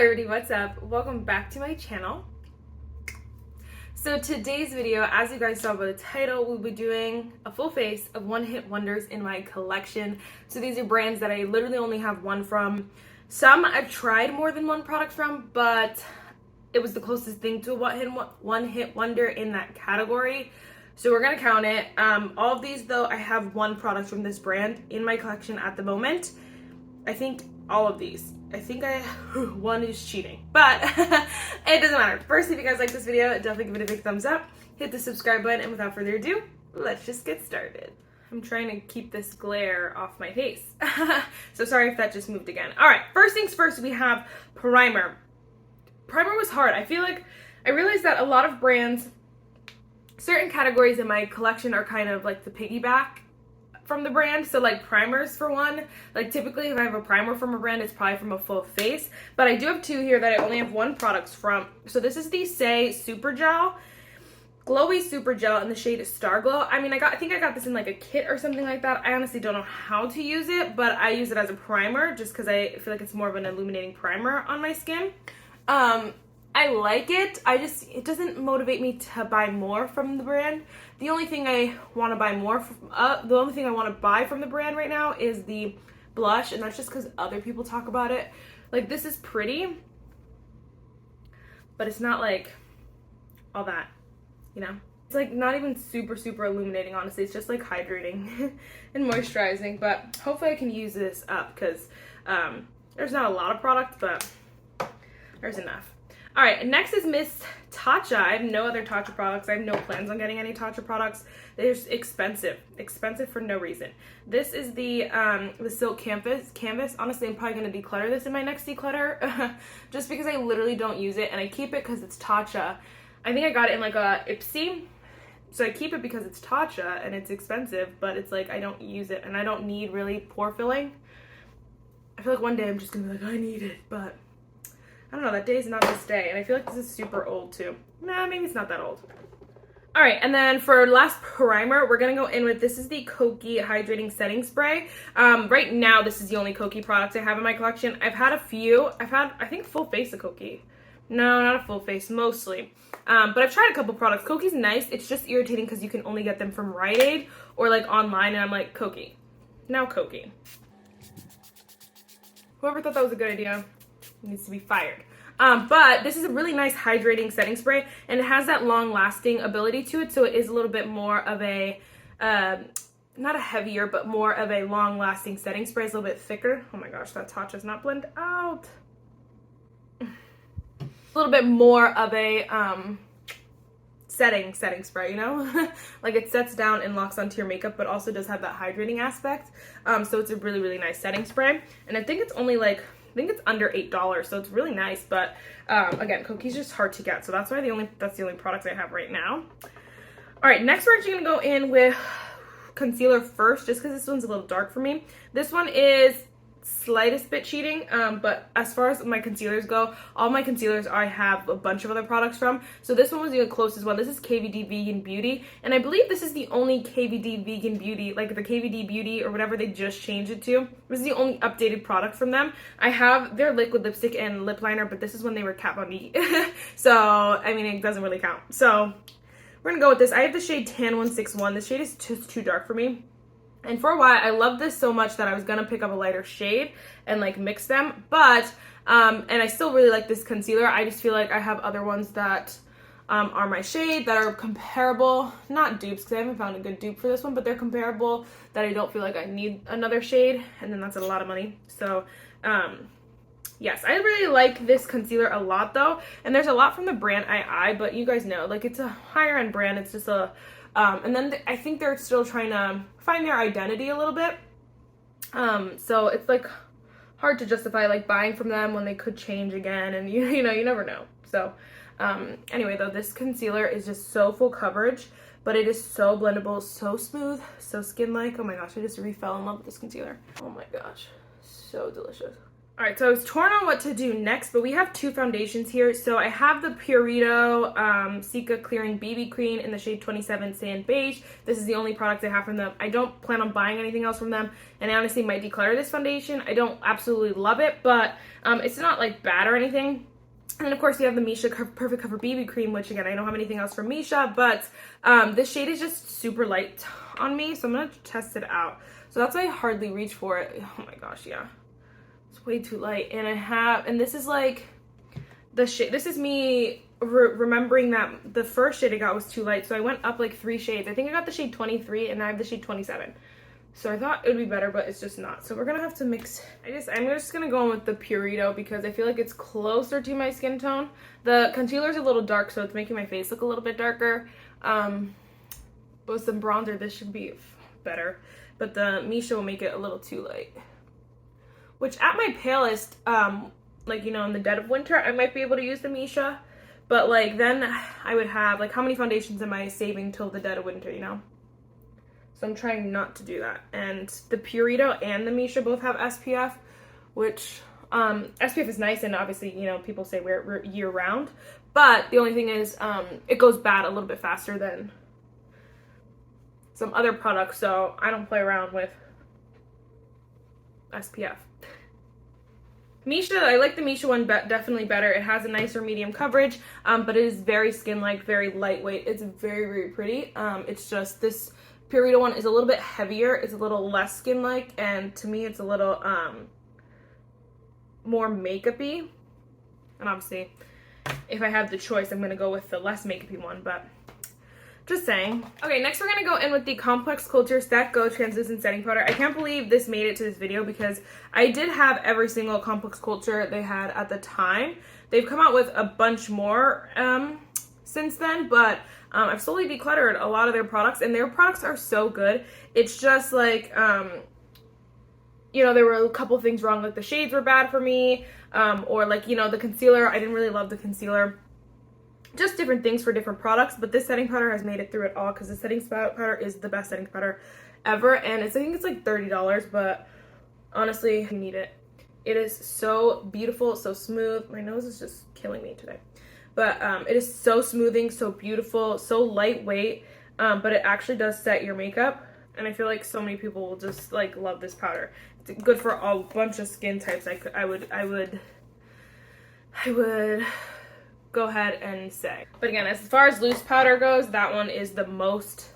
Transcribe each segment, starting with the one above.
everybody, what's up? Welcome back to my channel. So today's video, as you guys saw by the title, we'll be doing a full face of one-hit wonders in my collection. So these are brands that I literally only have one from. Some I've tried more than one product from, but it was the closest thing to a one-hit wonder in that category. So we're gonna count it. All of these though, I have one product from this brand in my collection at the moment. I think all of these. I think one is cheating, but it doesn't matter. First, if you guys like this video, definitely give it a big thumbs up, hit the subscribe button, and without further ado, let's just get started. I'm trying to keep this glare off my face. So sorry if that just moved again. All right, first things first, we have primer. Primer was hard. I feel like I realized that a lot of brands, certain categories in my collection are kind of like the piggyback from the brand. So like primers for one, like typically if I have a primer from a brand, it's probably from a full face, but I do have two here that I only have one product from. So this is the Saie Super Gel, Glowy Super Gel in the shade Starglow. I mean, I think I got this in like a kit or something like that. I honestly don't know how to use it, but I use it as a primer just because I feel like it's more of an illuminating primer on my skin. I like it. It doesn't motivate me to buy more from the brand. The only thing I want to buy from the brand right now is the blush, and that's just because other people talk about it. Like, this is pretty, but it's not like all that, you know? It's like not even super illuminating, honestly. It's just like hydrating and moisturizing, but hopefully I can use this up because there's not a lot of product, but there's enough. All right, next is Miss Tatcha. I have no other Tatcha products. I have no plans on getting any Tatcha products. They're expensive for no reason. This is the Silk Canvas. Honestly, I'm probably gonna declutter this in my next declutter, just because I literally don't use it, and I keep it because it's Tatcha. I think I got it in like a Ipsy, so I keep it because it's Tatcha and it's expensive, but it's like I don't use it, and I don't need really pore filling. I feel like one day I'm just gonna be like, I need it, but I don't know, that day is not this day, and I feel like this is super old too. Nah, maybe it's not that old. All right, and then for last primer, we're gonna go in with, this is the Kokie Hydrating Setting Spray. Right now, this is the only Kokie product I have in my collection. I've had a few. I've had, I think, full face of Kokie. No, not a full face, mostly. But I've tried a couple products. Kokie's nice. It's just irritating because you can only get them from Rite Aid or like online, and I'm like, Kokie. Now Kokie. Whoever thought that was a good idea needs to be fired. But this is a really nice hydrating setting spray, and it has that long lasting ability to it, so it is a little bit more of a not a heavier, but more of a long lasting setting spray. It's a little bit thicker. Oh my gosh, that Tatcha does not blend out. A little bit more of a setting spray, you know? Like, it sets down and locks onto your makeup, but also does have that hydrating aspect. So it's a really nice setting spray, and I think it's only like, I think it's under $8, so it's really nice. But again, Kokie's just hard to get, so that's why that's the only product I have right now. All right, next we're actually gonna go in with concealer first, just because this one's a little dark for me. This one is slightest bit cheating, but as far as my concealers go, all my concealers I have a bunch of other products from. So this one was the closest one. This is KVD Vegan Beauty, and I believe this is the only KVD Vegan Beauty, like the KVD Beauty or whatever they just changed it to. This is the only updated product from them. I have their liquid lipstick and lip liner, but this is when they were Kat Von D. So I mean, it doesn't really count. So we're gonna go with this. I have the shade Tan 161. This shade is just too dark for me. And for a while, I loved this so much that I was gonna pick up a lighter shade and like mix them. But, and I still really like this concealer. I just feel like I have other ones that are my shade that are comparable. Not dupes, because I haven't found a good dupe for this one, but they're comparable that I don't feel like I need another shade. And then that's a lot of money. So, yes, I really like this concealer a lot though. And there's a lot from the brand II, but you guys know, like, it's a higher end brand. It's just a, and then I think they're still trying to find their identity a little bit. So it's like hard to justify like buying from them when they could change again, and you know, you never know. So anyway though, this concealer is just so full coverage, but it is so blendable, so smooth, so skin-like. Oh my gosh, I just fell in love with this concealer. Oh my gosh, so delicious. All right, so I was torn on what to do next, but we have two foundations here. So I have the Purito Cica Clearing BB Cream in the shade 27 Sand Beige. This is the only product I have from them. I don't plan on buying anything else from them, and I honestly might declutter this foundation. I don't absolutely love it, but it's not like bad or anything. And then of course you have the Misha Perfect Cover BB Cream, which again, I don't have anything else from Misha, but this shade is just super light on me, so I'm gonna test it out. So that's why I hardly reach for it. Oh my gosh, yeah. It's way too light. And this is like the shade, this is me remembering that the first shade I got was too light, so I went up like 3 shades. I think I got the shade 23 and I have the shade 27. So I thought it would be better, but it's just not. So we're gonna have to mix. I'm just gonna go in with the Purito because I feel like it's closer to my skin tone. The concealer's a little dark, so it's making my face look a little bit darker. But with some bronzer, this should be better. But the Misha will make it a little too light. Which at my palest, like, you know, in the dead of winter, I might be able to use the Misha. But like then I would have, like, how many foundations am I saving till the dead of winter, you know? So I'm trying not to do that. And the Purito and the Misha both have SPF, which SPF is nice, and obviously, you know, people say wear it year round. But the only thing is it goes bad a little bit faster than some other products, so I don't play around with SPF. Misha, I like the Misha one definitely better. It has a nicer medium coverage, but it is very skin-like, very lightweight. It's very, very pretty. It's just this Purito one is a little bit heavier. It's a little less skin-like, and to me it's a little more makeup-y. And obviously, if I have the choice, I'm going to go with the less makeup-y one, but just saying. Okay, next we're going to go in with the Complex Culture Stack Go Translucent Setting Powder. I can't believe this made it to this video because I did have every single Complex Culture they had at the time. They've come out with a bunch more since then, but I've slowly decluttered a lot of their products, and their products are so good. It's just like, you know, there were a couple things wrong, like the shades were bad for me, or like, you know, the concealer, I didn't really love the concealer. Just different things for different products, but this setting powder has made it through it all because the setting powder is the best setting powder ever, and I think it's like $30, but honestly, you need it. It is so beautiful, so smooth. My nose is just killing me today. But it is so smoothing, so beautiful, so lightweight, but it actually does set your makeup, and I feel like so many people will just like love this powder. It's good for a bunch of skin types. I would go ahead and say. But again, as far as loose powder goes, that one is the most,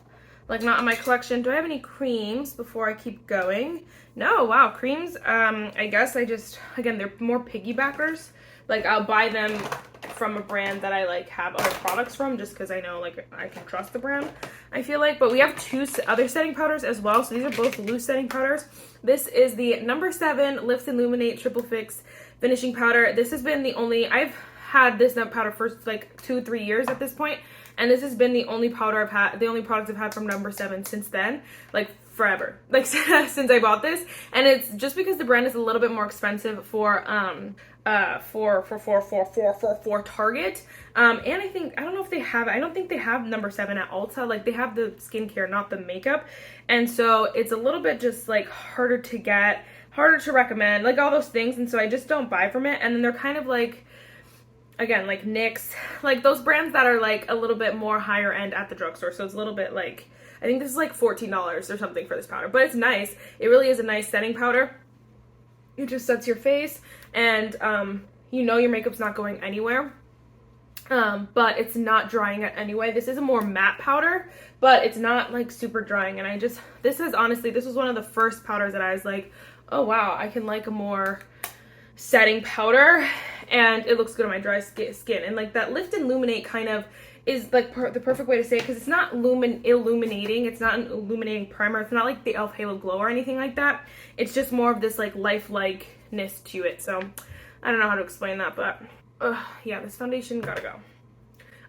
like, not in my collection. Do I have any creams before I keep going? No, wow, creams, I guess I just, again, they're more piggybackers. Like, I'll buy them from a brand that I, like, have other products from just because I know, like, I can trust the brand, I feel like. But we have 2 other setting powders as well, so these are both loose setting powders. This is the No. 7 Lift Illuminate Triple Fix Finishing Powder. This has been the only, I've had this powder for like 2-3 years at this point, and this has been the only powder I've had, the only product I've had from No. 7 since then, like forever, like since I bought this. And it's just because the brand is a little bit more expensive for Target, and I think, I don't know if they have, I don't think they have No. 7 at Ulta. Like, they have the skincare, not the makeup, and so it's a little bit just like harder to get, harder to recommend, like all those things, and so I just don't buy from it. And then they're kind of like, again, like NYX, like those brands that are like a little bit more higher end at the drugstore. So it's a little bit like, I think this is like $14 or something for this powder, but it's nice. It really is a nice setting powder. It just sets your face, and you know your makeup's not going anywhere, but it's not drying it anyway. This is a more matte powder, but it's not like super drying. And this is honestly, this was one of the first powders that I was like, oh wow, I can like a more setting powder, and it looks good on my dry skin. And like that Lift and Illuminate kind of is like the perfect way to say it, because it's not illuminating, it's not an illuminating primer, it's not like the e.l.f. Halo Glow or anything like that. It's just more of this like lifelikeness to it. So I don't know how to explain that, but yeah, this foundation gotta go.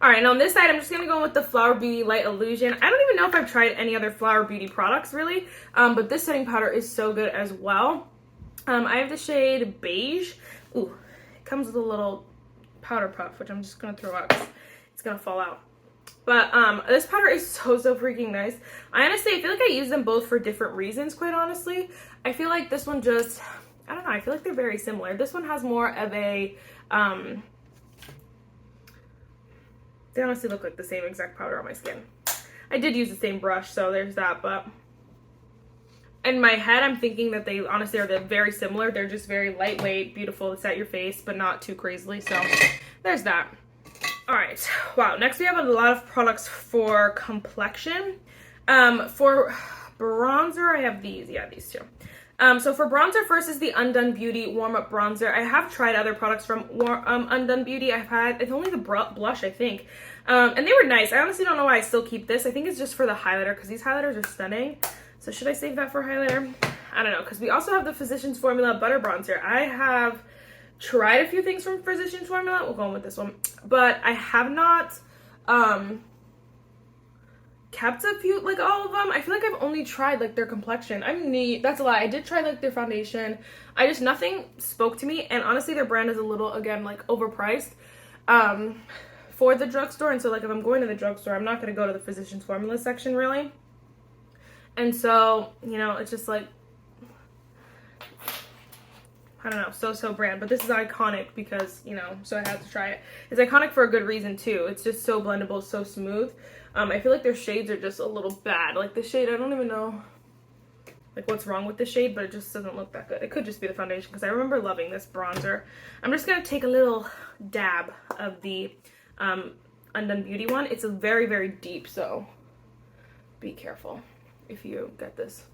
Alright, now on this side, I'm just gonna go with the Flower Beauty Light Illusion. I don't even know if I've tried any other Flower Beauty products really, but this setting powder is so good as well. I have the shade Beige. Ooh, it comes with a little powder puff, which I'm just gonna throw out because it's gonna fall out. But this powder is so freaking nice. I honestly feel like I use them both for different reasons, quite honestly. I feel like this one just, I don't know, I feel like they're very similar. This one has more of a, they honestly look like the same exact powder on my skin. I did use the same brush, so there's that, but in my head, I'm thinking that they honestly are very similar. They're just very lightweight, beautiful to set your face, but not too crazily, so there's that. All right, wow, next we have a lot of products for complexion. For bronzer, I have these, yeah, these two. So for bronzer, first is the Undone Beauty Warm Up Bronzer. I have tried other products from Undone Beauty. it's only the blush, I think. And they were nice. I honestly don't know why I still keep this. I think it's just for the highlighter, because these highlighters are stunning. So should I save that for highlighter? I don't know, because we also have the Physicians Formula Butter Bronzer. I have tried a few things from Physicians Formula. We'll go on with this one. But I have not kept a few, like all of them. I feel like I've only tried like their complexion. That's a lie. I did try like their foundation. Nothing spoke to me, and honestly their brand is a little, again, like overpriced for the drugstore. And so like if I'm going to the drugstore, I'm not going to go to the Physicians Formula section really. And so, you know, it's just like, I don't know, so brand. But this is iconic because, you know, so I had to try it. It's iconic for a good reason too. It's just so blendable, so smooth. I feel like their shades are just a little bad. Like the shade, I don't even know like what's wrong with the shade, but it just doesn't look that good. It could just be the foundation, because I remember loving this bronzer. I'm just going to take a little dab of the Undone Beauty one. It's a very, very deep, so be careful if you get this.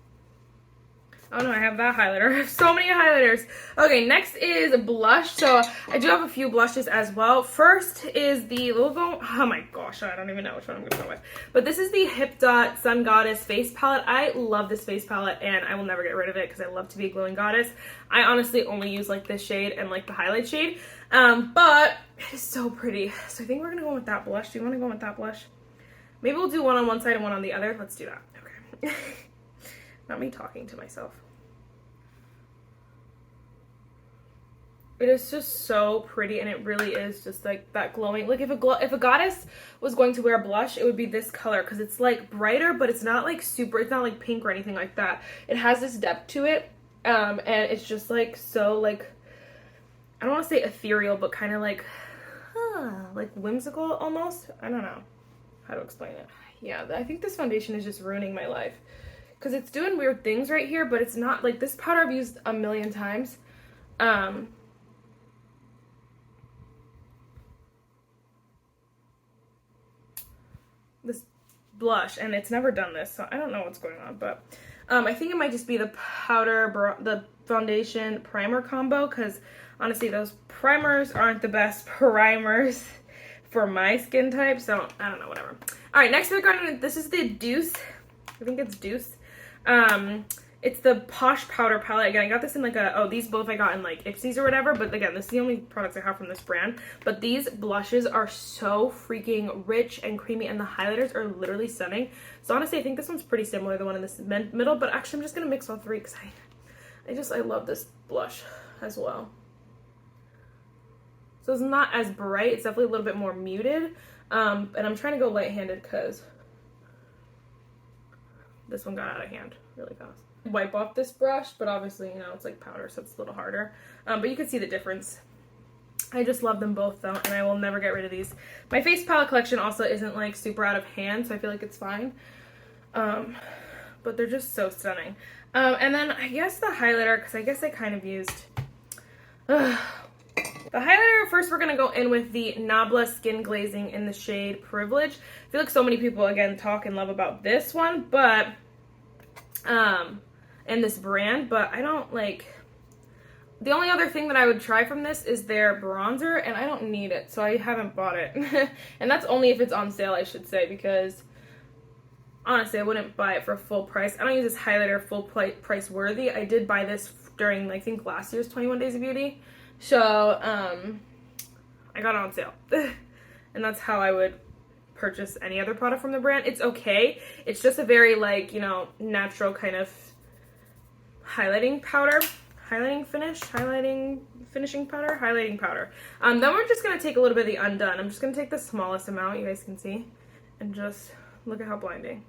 Oh no, I have that highlighter. I have so many highlighters. Okay, next is blush. So I do have a few blushes as well. First is the logo. Oh my gosh, I don't even know which one I'm going to go with. But this is the Hip Dot Sun Goddess face palette. I love this face palette, and I will never get rid of it because I love to be a glowing goddess. I honestly only use like this shade and like the highlight shade. But it is so pretty. So I think we're going to go with that blush. Do you want to go with that blush? Maybe we'll do one on one side and one on the other. Let's do that. Okay. Not me talking to myself. It is just so pretty, and it really is just like that glowing. Like if a goddess was going to wear a blush, it would be this color, because it's like brighter, but it's not like super, it's not like pink or anything like that. It has this depth to it, and it's just like so like, I don't want to say ethereal, but kind of like whimsical almost. I don't know how to explain it. Yeah, I think this foundation is just ruining my life, because it's doing weird things right here, but it's not like this powder I've used a million times. This blush, and it's never done this, so I don't know what's going on, but I think it might just be the the foundation primer combo, because honestly those primers aren't the best primers for my skin type, so I don't know, whatever. All right, next we're going to, this is the Deuce. I think it's Deuce. It's the Posh Powder Palette. Again, I got this in like these both I got in like Ipsy's or whatever, but again, this is the only products I have from this brand. But these blushes are so freaking rich and creamy, and the highlighters are literally stunning. So honestly, I think this one's pretty similar to the one in this middle, but actually I'm just going to mix all three, because I love this blush as well. So it's not as bright. It's definitely a little bit more muted. And I'm trying to go light-handed because this one got out of hand really fast. Wipe off this brush, but obviously, you know, it's like powder, so it's a little harder. But you can see the difference. I just love them both though, and I will never get rid of these. My face palette collection also isn't like super out of hand, so I feel like it's fine. But they're just so stunning. And then I guess the highlighter, because I guess I kind of used the highlighter. First, we're going to go in with the Nabla Skin Glazing in the shade Privilege. I feel like so many people, again, talk and love about this one, but, and this brand, but I don't like, the only other thing that I would try from this is their bronzer, and I don't need it, so I haven't bought it. And that's only if it's on sale, I should say, because honestly, I wouldn't buy it for full price. I don't use this highlighter full price worthy. I did buy this during, I think, last year's 21 Days of Beauty. So, I got it on sale. And that's how I would purchase any other product from the brand. It's okay. It's just a very, like, you know, natural kind of highlighting powder. Highlighting finishing powder? Highlighting powder. Then we're just going to take a little bit of the Undone. I'm just going to take the smallest amount, you guys can see. And just look at how blinding.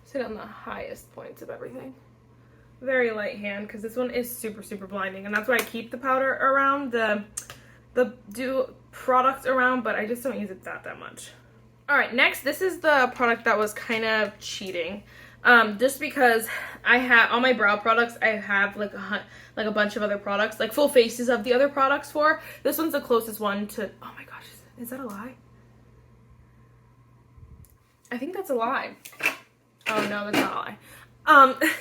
Sit on the highest points of everything. very light hand because this one is super, super blinding. And that's why I keep the powder around, the dew products around, but I just don't use it that much. All right, next, this is the product that was kind of cheating. Just because I have all my brow products, I have like a bunch of other products, like full faces of the other products for. This one's the closest one to, oh my gosh, is that a lie? I think that's a lie. Oh no, that's not a lie.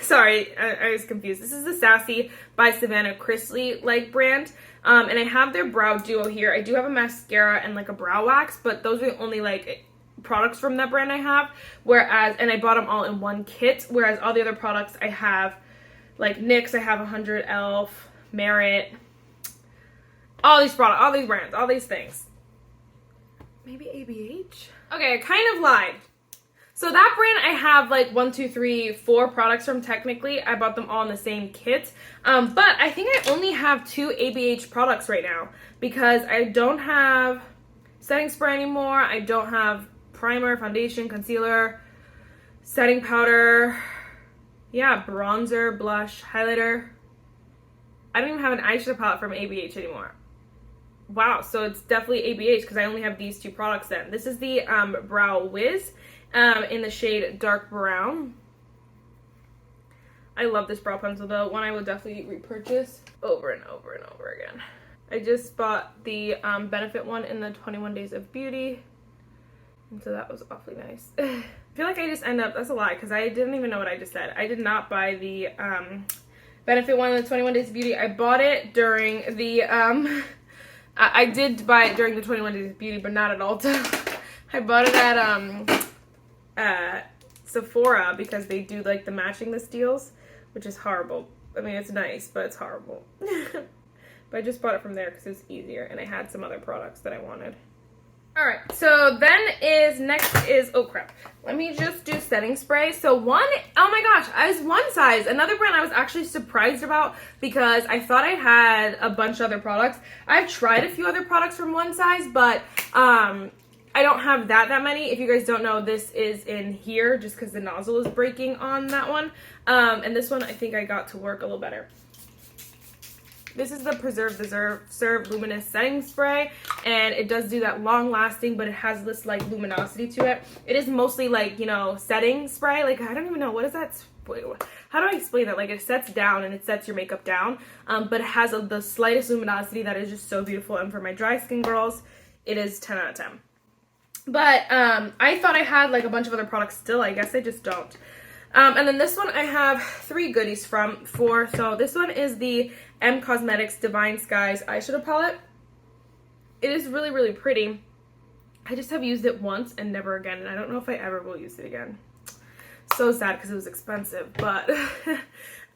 Sorry, I was confused. This is the Saie by Savannah Chrisley like brand. And I have their brow duo here. I do have a mascara and like a brow wax, but those are the only like products from that brand I have. Whereas, and I bought them all in one kit. Whereas all the other products I have, like NYX, I have 100 Elf, Merit, all these products, all these brands, all these things. Maybe ABH? Okay, I kind of lied. So that brand I have like 1, 2, 3, 4 products from technically. I bought them all in the same kit. But I think I only have 2 ABH products right now because I don't have setting spray anymore. I don't have primer, foundation, concealer, setting powder, yeah, bronzer, blush, highlighter. I don't even have an eyeshadow palette from ABH anymore. Wow, so it's definitely ABH because I only have these 2 products then. This is the Brow Wiz. In the shade dark brown. I love this brow pencil though, one I will definitely repurchase over and over and over again. I just bought the Benefit one in the 21 Days of Beauty, and so that was awfully nice. I feel like I just end up, that's a lie because I didn't even know what I just said. I did not buy the Benefit one in the 21 Days of Beauty. I bought it during the I did buy it during the 21 Days of Beauty, but not at Ulta. I bought it at Sephora because they do like the matching list deals, which is horrible. I mean, it's nice, but it's horrible. But I just bought it from there because it's easier, and I had some other products that I wanted. All right, so then next is, oh crap, let me just do setting spray. So oh my gosh, I was one size. Another brand I was actually surprised about because I thought I had a bunch of other products. I've tried a few other products from one size, but I don't have that many. If you guys don't know, this is in here just because the nozzle is breaking on that one. And this one I think I got to work a little better. This is the Preserve Luminous Setting Spray, and it does do that long lasting, but it has this like luminosity to it. It is mostly like, you know, setting spray. Like, I don't even know, what is that? How do I explain that? Like, it sets down and it sets your makeup down, but it has the slightest luminosity that is just so beautiful. And for my dry skin girls, it is 10 out of 10. But I thought I had like a bunch of other products still. I guess I just don't. And then this one I have 3 goodies for. So this one is the M Cosmetics Divine Skies eyeshadow palette. It is really, really pretty. I just have used it once and never again, and I don't know if I ever will use it again. So sad because it was expensive, but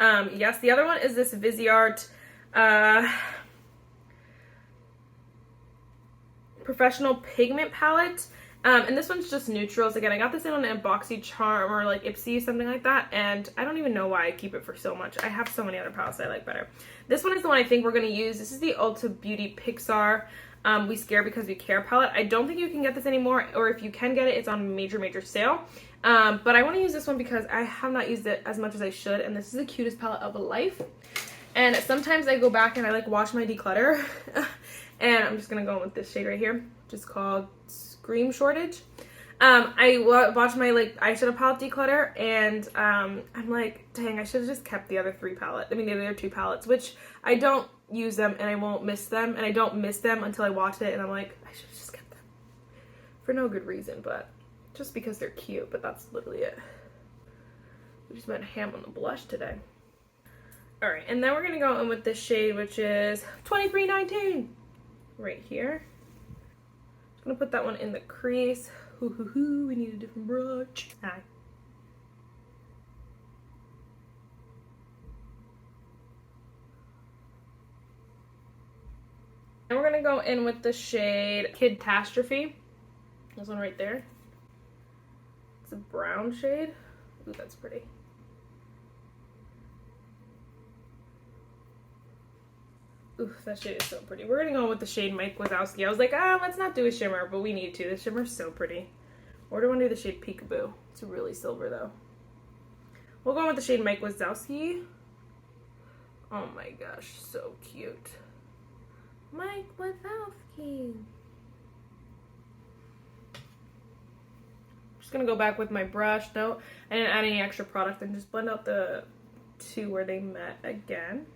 yes. The other one is this Viseart Professional Pigment Palette. And this one's just neutrals. Again, I got this in on an BoxyCharm or like Ipsy, something like that. And I don't even know why I keep it for so much. I have so many other palettes I like better. This one is the one I think we're going to use. This is the Ulta Beauty Pixar We Scare Because We Care palette. I don't think you can get this anymore, or if you can get it, it's on major sale. But I want to use this one because I have not used it as much as I should. And this is the cutest palette of life. And sometimes I go back and I like wash my declutter. And I'm just going to go in with this shade right here, which is called Scream Shortage. I watched my like eyeshadow palette declutter, and I'm like, dang, I should have just kept the other 3 palettes. I mean, the other 2 palettes, which I don't use them and I won't miss them, and I don't miss them until I watch it, and I'm like, I should have just kept them for no good reason, but just because they're cute. But that's literally it. We just went ham on the blush today. All right, and then we're gonna go in with this shade, which is 2319, right here. I'm gonna put that one in the crease. We need a different brush. Hi. And we're gonna go in with the shade Kidtastrophe. This one right there. It's a brown shade. Ooh, that's pretty. Ooh, that shade is so pretty. We're gonna go with the shade Mike Wazowski. I was like, let's not do a shimmer, but we need to. The shimmer's so pretty. Or do I want to do the shade Peekaboo? It's really silver though. We'll go with the shade Mike Wazowski. Oh my gosh, so cute. Mike Wazowski. Just gonna go back with my brush. No, I didn't add any extra product and just blend out the two where they met again.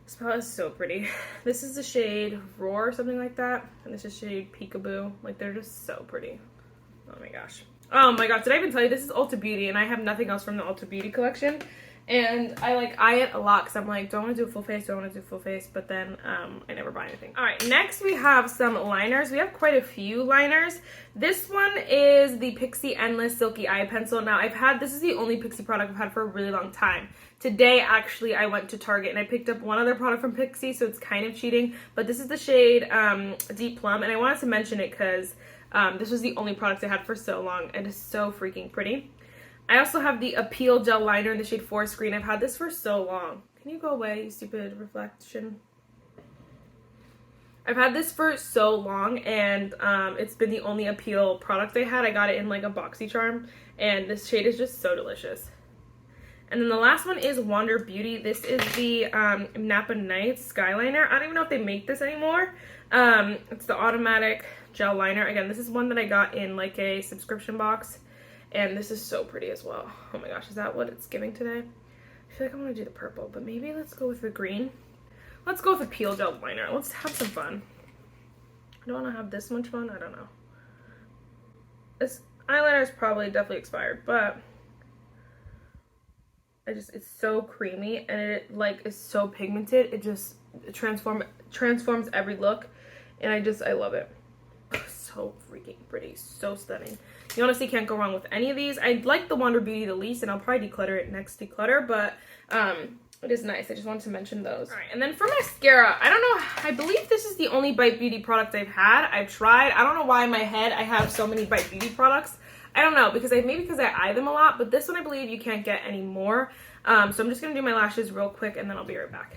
This palette is so pretty. This is the shade Roar or something like that. And this is shade Peekaboo. Like, they're just so pretty. Oh my gosh. Oh my gosh, did I even tell you this is Ulta Beauty and I have nothing else from the Ulta Beauty collection. And I like eye it a lot because I'm like, don't want to do a full face, don't want to do full face, but then I never buy anything. All right, next we have some liners. We have quite a few liners. This one is the Pixi Endless Silky Eye Pencil. Now this is the only Pixi product I've had for a really long time. Today, actually, I went to Target and I picked up one other product from Pixi, so it's kind of cheating. But this is the shade Deep Plum, and I wanted to mention it because this was the only product I had for so long. It is so freaking pretty. I also have the Appeal Gel Liner in the shade Forest Green. I've had this for so long. Can you go away, you stupid reflection? I've had this for so long, and it's been the only Appeal product I had. I got it in like a BoxyCharm, and this shade is just so delicious. And then the last one is Wander Beauty. This is the Napa Nights Skyliner. I don't even know if they make this anymore. It's the automatic gel liner. Again, this is one that I got in like a subscription box. And this is so pretty as well. Oh my gosh, is that what it's giving today? I feel like I want to do the purple, but maybe let's go with the green. Let's go with the Peel Gel Liner. Let's have some fun. I don't want to have this much fun. I don't know. This eyeliner is probably definitely expired, but it's so creamy and it like is so pigmented. It just transforms every look, and I love it. So freaking pretty, so stunning. You honestly can't go wrong with any of these. I like the Wander Beauty the least, and I'll probably declutter it next declutter, but it is nice. I just wanted to mention those. All right, and then for mascara, I don't know, I believe this is the only Bite Beauty product I've had. I've tried. I don't know why in my head I have so many Bite Beauty products. I don't know, because maybe because I eye them a lot, but this one I believe you can't get any more. So I'm just gonna do my lashes real quick, and then I'll be right back.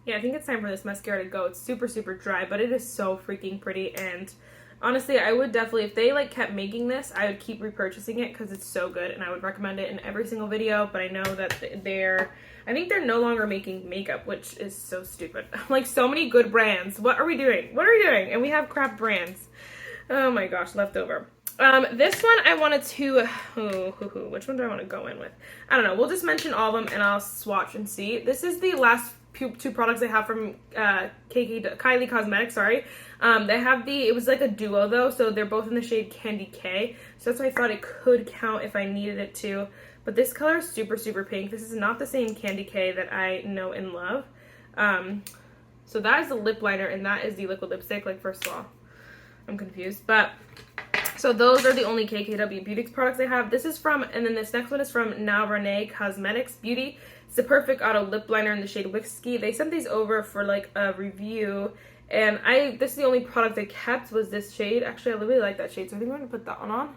Yeah, I think it's time for this mascara to go. It's super, super dry, but it is so freaking pretty. And honestly, I would definitely, if they like kept making this, I would keep repurchasing it because it's so good, and I would recommend it in every single video. But I know that I think they're no longer making makeup, which is so stupid. Like, so many good brands. What are we doing? What are we doing? And we have crap brands. Oh my gosh, leftover. This one I wanted to, which one do I want to go in with? I don't know. We'll just mention all of them and I'll swatch and see. This is the last two products I have from Kylie Cosmetics, sorry. They have it was like a duo though, so they're both in the shade Candy K. So that's why I thought it could count if I needed it to. But this color is super, super pink. This is not the same Candy K that I know and love. So that is the lip liner and that is the liquid lipstick. Like, first of all, I'm confused. But so those are the only KKW Beauty products I have. This is from, and then this next one is from Now Renee Cosmetics Beauty. It's the Perfect Auto Lip Liner in the shade Whiskey. They sent these over for like a review, and this is the only product I kept was this shade. Actually, I really like that shade, so I think I'm gonna put that one on.